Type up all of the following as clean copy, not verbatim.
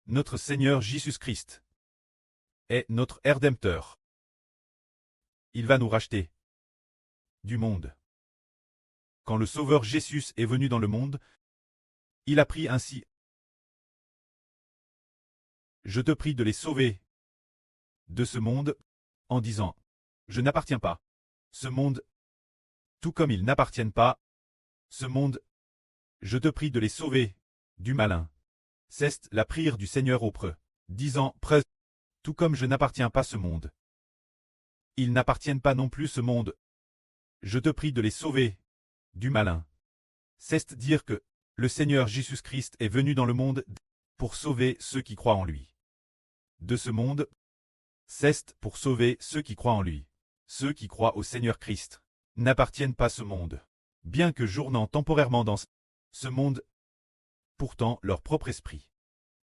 Notre Seigneur Jésus-Christ est notre Rédempteur. Il va nous racheter du monde. Quand le Sauveur Jésus est venu dans le monde, il a pris ainsi. Je te prie de les sauver de ce monde, en disant, je n'appartiens pas, ce monde, tout comme ils n'appartiennent pas, ce monde, je te prie de les sauver du malin. C'est la prière du Seigneur aux preux, disant, près, tout comme je n'appartiens pas ce monde. Ils n'appartiennent pas non plus ce monde. Je te prie de les sauver du malin. C'est dire que le Seigneur Jésus-Christ est venu dans le monde pour sauver ceux qui croient en lui. De ce monde, c'est pour sauver ceux qui croient en lui. Ceux qui croient au Seigneur Christ n'appartiennent pas à ce monde, bien que journant temporairement dans ce monde. Pourtant, leur propre esprit,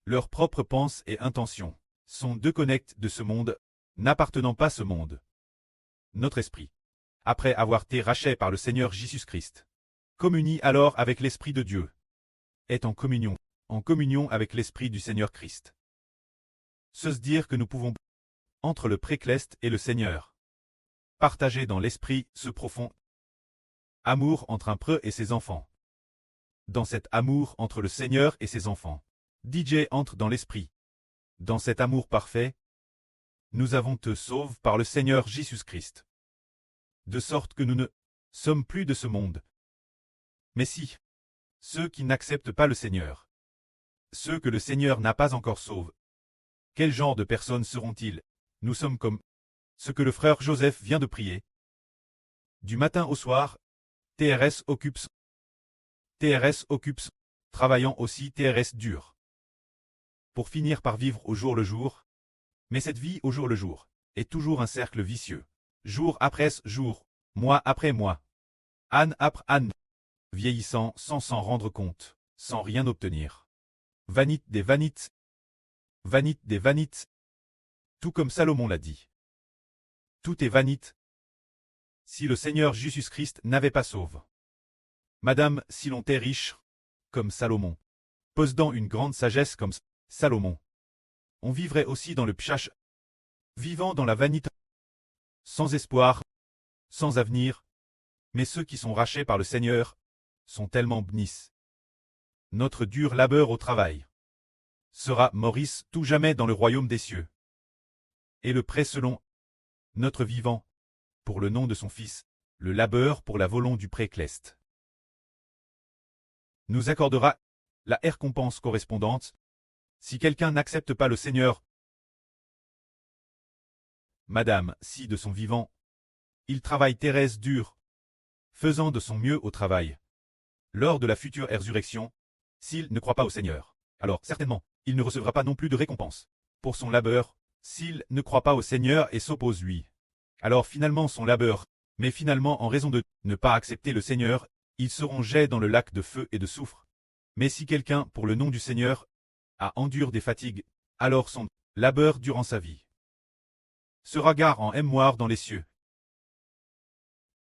leurs propres pensées et intentions sont déconnectés de ce monde, n'appartenant pas à ce monde. Notre esprit, après avoir été racheté par le Seigneur Jésus-Christ, communie alors avec l'Esprit de Dieu, est en communion avec l'Esprit du Seigneur Christ. Se dire que nous pouvons, entre le Précleste et le Seigneur, partager dans l'Esprit ce profond amour entre un preux et ses enfants. Dans cet amour entre le Seigneur et ses enfants, DJ entre dans l'Esprit. Dans cet amour parfait, nous avons te sauve par le Seigneur Jésus-Christ. De sorte que nous ne sommes plus de ce monde. Mais si, ceux qui n'acceptent pas le Seigneur, ceux que le Seigneur n'a pas encore sauvés, quel genre de personnes seront-ils? Nous sommes comme ce que le frère Joseph vient de prier. Du matin au soir, TRS occupe, travaillant aussi TRS dur. Pour finir par vivre au jour le jour. Mais cette vie au jour le jour est toujours un cercle vicieux. Jour après jour, mois après mois, âne après âne, vieillissant sans s'en rendre compte, sans rien obtenir. Vanite des vanites, tout comme Salomon l'a dit. Tout est vanite. Si le Seigneur Jésus-Christ n'avait pas sauvé. Madame, si l'on était riche, comme Salomon, possédant une grande sagesse comme Salomon, on vivrait aussi dans le pchach, vivant dans la vanité, sans espoir, sans avenir, mais ceux qui sont rachetés par le Seigneur sont tellement bénis. Notre dur labeur au travail sera Maurice tout jamais dans le royaume des cieux. Et le prêt selon notre vivant, pour le nom de son Fils, le labeur pour la volonté du Précleste, nous accordera la récompense correspondante. Si quelqu'un n'accepte pas le Seigneur, Madame, si de son vivant, il travaille Thérèse dur, faisant de son mieux au travail. Lors de la future résurrection, s'il ne croit pas au Seigneur, alors certainement, il ne recevra pas non plus de récompense pour son labeur. S'il ne croit pas au Seigneur et s'oppose lui, alors finalement son labeur, mais finalement en raison de ne pas accepter le Seigneur, ils seront jetés dans le lac de feu et de soufre. Mais si quelqu'un, pour le nom du Seigneur, a endure des fatigues, alors son labeur durant sa vie sera gare en mémoire dans les cieux.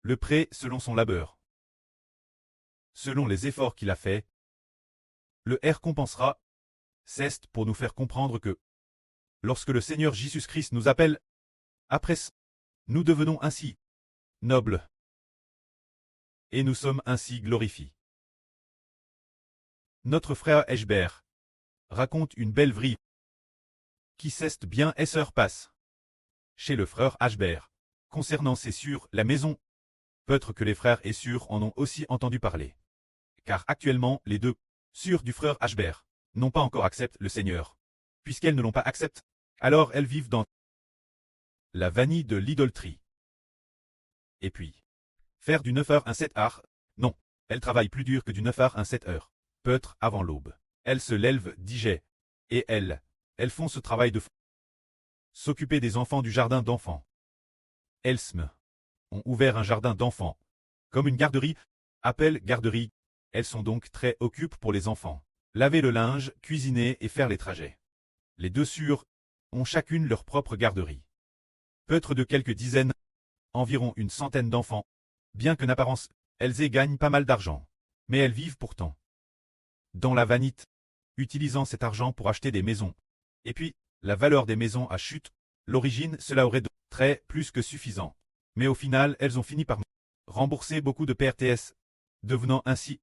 Le prêt selon son labeur, selon les efforts qu'il a faits, le récompensera. C'est pour nous faire comprendre que, lorsque le Seigneur Jésus-Christ nous appelle, après, nous devenons ainsi nobles, et nous sommes ainsi glorifiés. Notre frère Eschbert raconte une belle vrille qui s'est bien et se repasse chez le frère Eschbert, concernant c'est sûr la maison. Peut-être que les frères et sœurs en ont aussi entendu parler. Car actuellement, les deux sœurs du frère Eschbert n'ont pas encore accepté le Seigneur. Puisqu'elles ne l'ont pas accepté, alors elles vivent dans la vanille de l'idolâtrie. Et puis, faire du 9h un 7h, non, elles travaillent plus dur que du 9h un 7h. Peut-être avant l'aube. Elles se lèvent, digèrent, et elles font ce travail de s'occuper des enfants du jardin d'enfants. Elles ont ouvert un jardin d'enfants, comme une garderie, appelle garderie. Elles sont donc très occupées pour les enfants. Laver le linge, cuisiner et faire les trajets. Les deux sœurs ont chacune leur propre garderie. Peut-être de quelques dizaines, environ une centaine d'enfants, bien qu'en apparence, elles gagnent pas mal d'argent. Mais elles vivent pourtant dans la vanité. utilisant cet argent pour acheter des maisons. Et puis, la valeur des maisons a chuté. L'origine, cela aurait de très plus que suffisant. Mais au final, elles ont fini par rembourser beaucoup de PRTS, devenant ainsi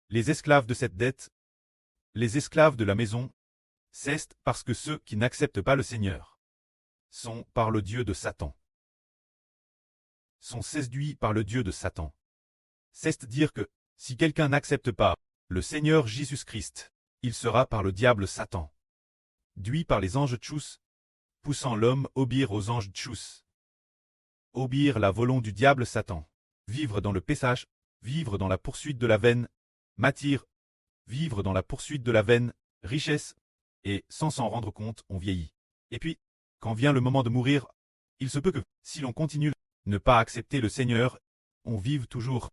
les esclaves de cette dette, les esclaves de la maison. C'est parce que ceux qui n'acceptent pas le Seigneur sont par le Dieu de Satan. Sont séduits par le Dieu de Satan. C'est dire que, si quelqu'un n'accepte pas le Seigneur Jésus-Christ, il sera par le diable Satan. Dui par les anges tchous, poussant l'homme obéir aux anges tchous. Obéir la volonté du diable Satan. Vivre dans le péchage, vivre dans la poursuite de la vaine, matière, vivre dans la poursuite de la vaine, richesse, et sans s'en rendre compte, on vieillit. Et puis, quand vient le moment de mourir, il se peut que, si l'on continue ne pas accepter le Seigneur, on vive toujours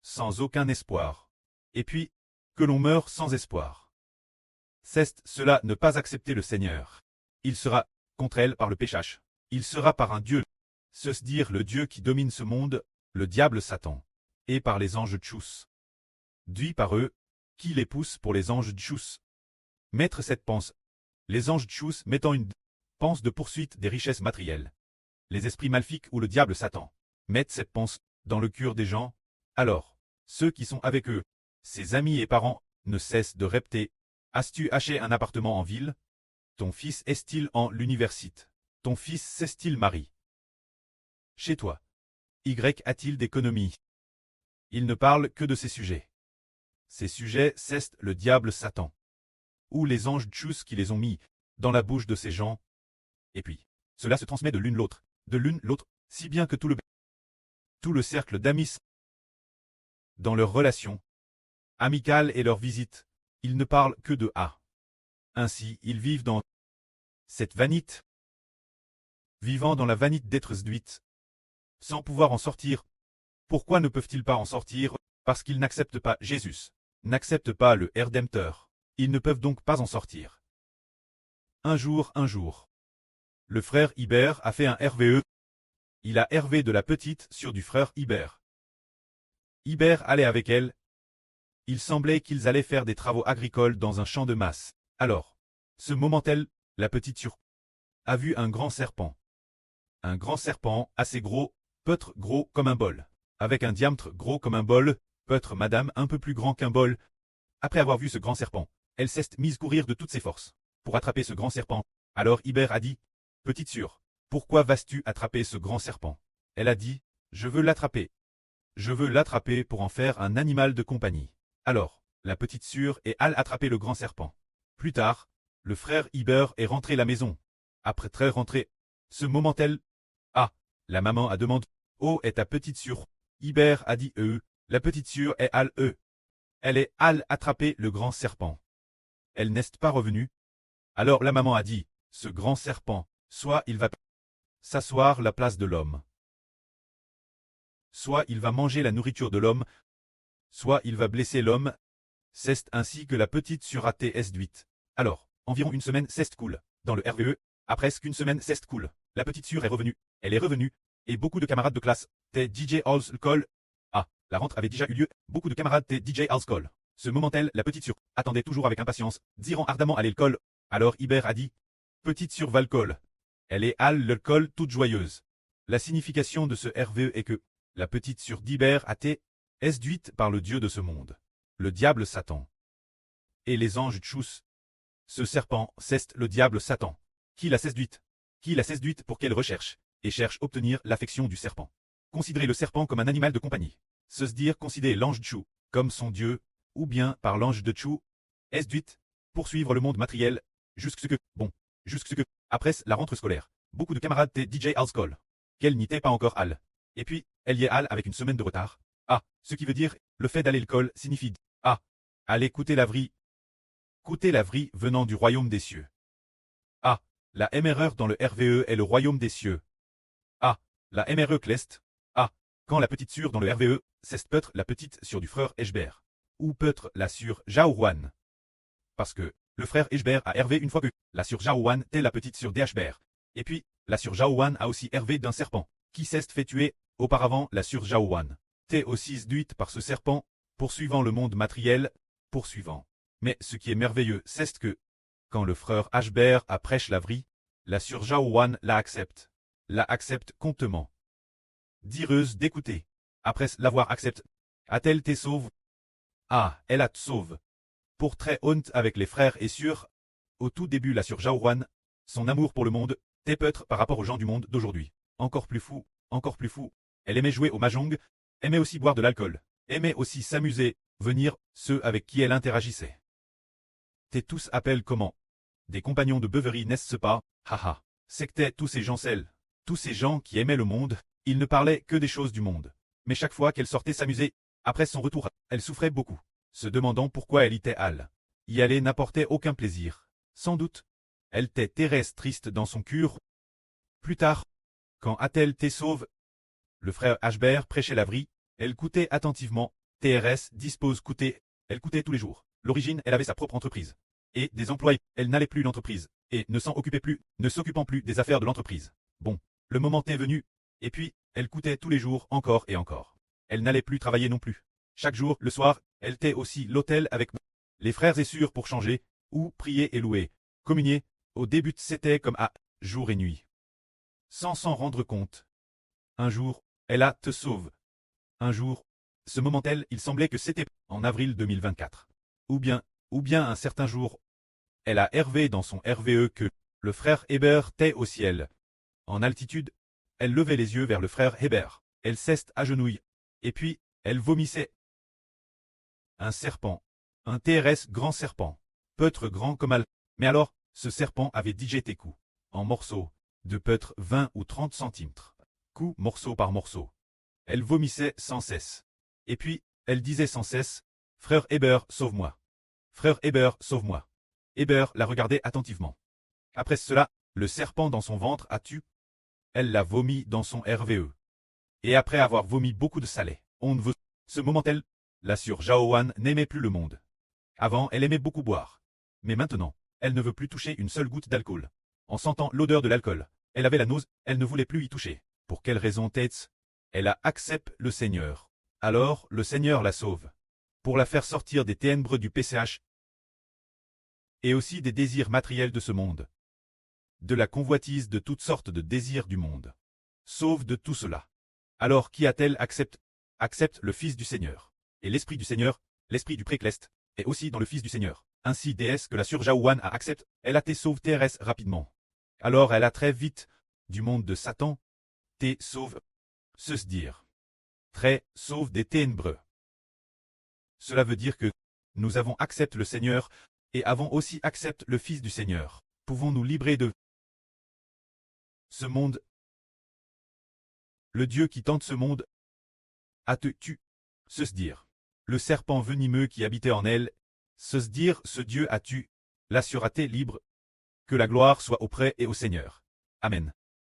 sans aucun espoir. Et puis, que l'on meure sans espoir. C'est cela ne pas accepter le Seigneur. Il sera contre elle par le péchage. Il sera par un Dieu, se dire le Dieu qui domine ce monde, le diable Satan, et par les anges tchous. Dui par eux, qui les pousse pour les anges tchous. Mettre cette pense. Les anges tchous mettant une pense de poursuite des richesses matérielles. Les esprits maléfiques ou le diable Satan mettent cette pense dans le cœur des gens. Alors, ceux qui sont avec eux, ses amis et parents, ne cessent de répéter. As-tu acheté un appartement en ville? Ton fils est-il en l'université? Ton fils s'est-il marié? Chez toi. Y a-t-il d'économie? Il ne parle que de ces sujets. Ces sujets, c'est le diable Satan. Ou les anges tchous qui les ont mis dans la bouche de ces gens. Et puis, cela se transmet de l'une l'autre, si bien que tout le cercle d'amis, dans leurs relations amicales et leurs visites, ils ne parlent que de A. Ainsi, ils vivent dans cette vanité, vivant dans la vanité d'être séduits, sans pouvoir en sortir. Pourquoi ne peuvent-ils pas en sortir? Parce qu'ils n'acceptent pas Jésus, n'acceptent pas le Rédempteur. Ils ne peuvent donc pas en sortir. Un jour, le frère Hibert a fait un RVE. Il a hervé de la petite sur du frère Hibert. Hibert allait avec elle. Il semblait qu'ils allaient faire des travaux agricoles dans un champ de masse. Alors, ce moment-là, la petite sur a vu un grand serpent. Un grand serpent assez gros, peut-être gros comme un bol. Avec un diamètre gros comme un bol, peut-être madame un peu plus grand qu'un bol. Après avoir vu ce grand serpent, elle s'est mise courir de toutes ses forces pour attraper ce grand serpent. Alors Hibert a dit, « Petite sûre, pourquoi vas-tu attraper ce grand serpent ?» Elle a dit, « Je veux l'attraper. Je veux l'attraper pour en faire un animal de compagnie. » Alors, la petite sûre est allée attraper le grand serpent. Plus tard, le frère Hibert est rentré à la maison. Après très rentré, ce moment-là, la maman a demandé, « Oh, est ta petite sûre ?» Hibert a dit, « La petite sûre est allée, Elle est allée attraper le grand serpent. Elle n'est pas revenue. » Alors la maman a dit, « Ce grand serpent, soit il va s'asseoir à la place de l'homme. Soit il va manger la nourriture de l'homme, soit il va blesser l'homme. » C'est ainsi que la petite sûre a été séduite. Alors, environ une semaine c'est cool. Dans le RVE, après qu'une semaine c'est cool. La petite sûre est revenue. Elle est revenue. Et beaucoup de camarades de classe, t'es DJ Alcool. La rentrée avait déjà eu lieu. Beaucoup de camarades t'es DJ Alcool. Ce moment-là, la petite sûre attendait toujours avec impatience, dirant ardemment à l'école. Alors Hibert a dit, « Petite sûre Valcol. » Elle est à l'alcool toute joyeuse. La signification de ce RVE est que la petite sûre d'Hibert a été séduite par le Dieu de ce monde, le diable Satan. Et les anges tchous. Ce serpent, c'est le diable Satan. Qui l'a séduite? Qui l'a séduite pour qu'elle recherche et cherche à obtenir l'affection du serpent? Considérer le serpent comme un animal de compagnie. Se dire considérer l'ange tchou comme son Dieu, ou bien par l'ange de tchou, séduite, poursuivre le monde matériel, jusqu'à ce que, après la rentrée scolaire, beaucoup de camarades t'es DJ Alcool. Qu'elle n'y était pas encore Al. Et puis, elle y est Al avec une semaine de retard. Ce qui veut dire, le fait d'aller à l'école signifie aller écouter la vraie. Écouter la vraie venant du royaume des cieux. La MRE dans le RVE est le royaume des cieux. La MRE Clest. Quand la petite sûre dans le RVE, c'est peut-être la petite sûre du frère Eshbert. Ou peut-être la sûre Jaouan. Parce que, le frère Eshbert a hervé une fois que la sûre Jaouan était la petite sûre d'Eshbert. Et puis, la sûre Jaouan a aussi hervé d'un serpent, qui s'est fait tuer, auparavant la sûre Jaouan. T'es aussi séduite par ce serpent, poursuivant le monde matériel, poursuivant. Mais ce qui est merveilleux, c'est que, quand le frère Ashbert apprêche la vie, la sœur Jaowan la accepte contement. Direuse d'écouter. Après l'avoir accepté, a-t-elle été sauve? Ah, elle a sauve. Pour très honte avec les frères et sœurs, au tout début la sœur Jaowan, son amour pour le monde, était peut-être par rapport aux gens du monde d'aujourd'hui. Encore plus fou, encore plus fou. Elle aimait jouer au mahjong, aimait aussi boire de l'alcool, aimait aussi s'amuser, venir, ceux avec qui elle interagissait. T'es tous appellent comment? Des compagnons de beuverie n'est-ce pas? Haha. C'étaient tous ces gens tous ces gens qui aimaient le monde, ils ne parlaient que des choses du monde. Mais chaque fois qu'elle sortait s'amuser, après son retour, elle souffrait beaucoup, se demandant pourquoi elle était hâle. Y aller n'apportait aucun plaisir. Sans doute, elle était Thérèse triste dans son cœur. Plus tard, quand a-t-elle été sauve? Le frère Ashbert prêchait la vie, elle écoutait attentivement, Thérèse dispose coûter, elle coûtait tous les jours. L'origine, elle avait sa propre entreprise. Et des employés, elle n'allait plus l'entreprise, et ne s'en occupait plus, ne s'occupant plus des affaires de l'entreprise. Bon, le moment est venu, et puis, elle coûtait tous les jours encore et encore. Elle n'allait plus travailler non plus. Chaque jour, le soir, elle était aussi l'hôtel avec les frères et sœurs pour changer, ou prier et louer, communier. Au début, c'était comme à jour et nuit. Sans s'en rendre compte. Un jour, elle a te sauve. Un jour, ce moment-elle, il semblait que c'était en avril 2024. Ou bien un certain jour, elle a Hervé dans son RVE que le frère Hébert était au ciel. En altitude, elle levait les yeux vers le frère Hébert. Elle s'est agenouille. Et puis, elle vomissait. Un serpent. Un TRS grand serpent. Peut-être grand comme elle. Mais alors, ce serpent avait digéré coups. En morceaux. De peut-être 20 ou 30 centimètres. Coup morceau par morceau. Elle vomissait sans cesse. Et puis, elle disait sans cesse, « Frère Hébert, sauve-moi. Frère Hébert, sauve-moi. » Hébert la regardait attentivement. Après cela, le serpent dans son ventre a tué. Elle l'a vomi dans son RVE. Et après avoir vomi beaucoup de salé, on ne veut. Ce moment-elle, la sœur Jaowan n'aimait plus le monde. Avant, elle aimait beaucoup boire. Mais maintenant, elle ne veut plus toucher une seule goutte d'alcool. En sentant l'odeur de l'alcool, elle avait la nausée, elle ne voulait plus y toucher. Pour quelle raison Tets? Elle a accepté le Seigneur. Alors, le Seigneur la sauve. Pour la faire sortir des ténèbres du PCH et aussi des désirs matériels de ce monde. De la convoitise de toutes sortes de désirs du monde. Sauve de tout cela. Alors qui a-t-elle accepte? Accepte le Fils du Seigneur. Et l'Esprit du Seigneur, l'Esprit du Précleste, est aussi dans le Fils du Seigneur. Ainsi déesse que la sœur Jaowan a accepte, elle a été sauve Thérèse rapidement. Alors elle a très vite, du monde de Satan, t'es sauve. Se dire. Très sauve des ténèbres. Cela veut dire que nous avons accepté le Seigneur et avons aussi accepté le Fils du Seigneur. Pouvons-nous libérer de ce monde? Le Dieu qui tente ce monde a te tu. Se dire. Le serpent venimeux qui habitait en elle, se dire ce Dieu a tu, la sera-t-elle libre. Que la gloire soit auprès et au Seigneur. Amen.